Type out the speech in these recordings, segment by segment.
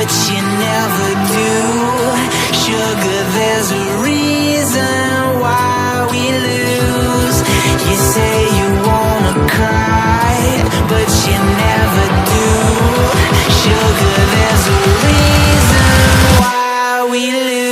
but you never do. Sugar, there's a reason why we lose. You say you wanna cry, but you never do. Sugar, there's a reason why we lose.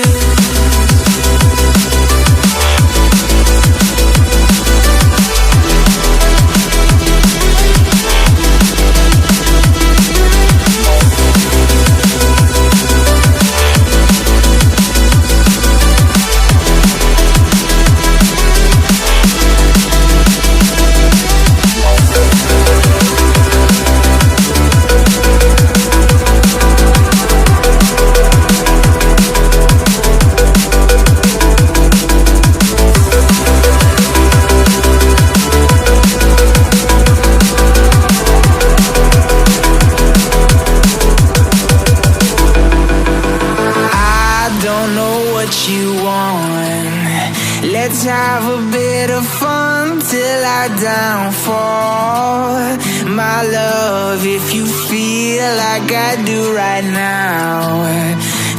Let's have a bit of fun till I downfall. My love, if you feel like I do right now,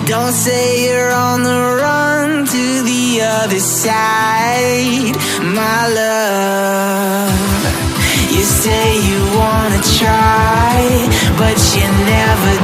don't say you're on the run to the other side. My love, you say you wanna try, but you never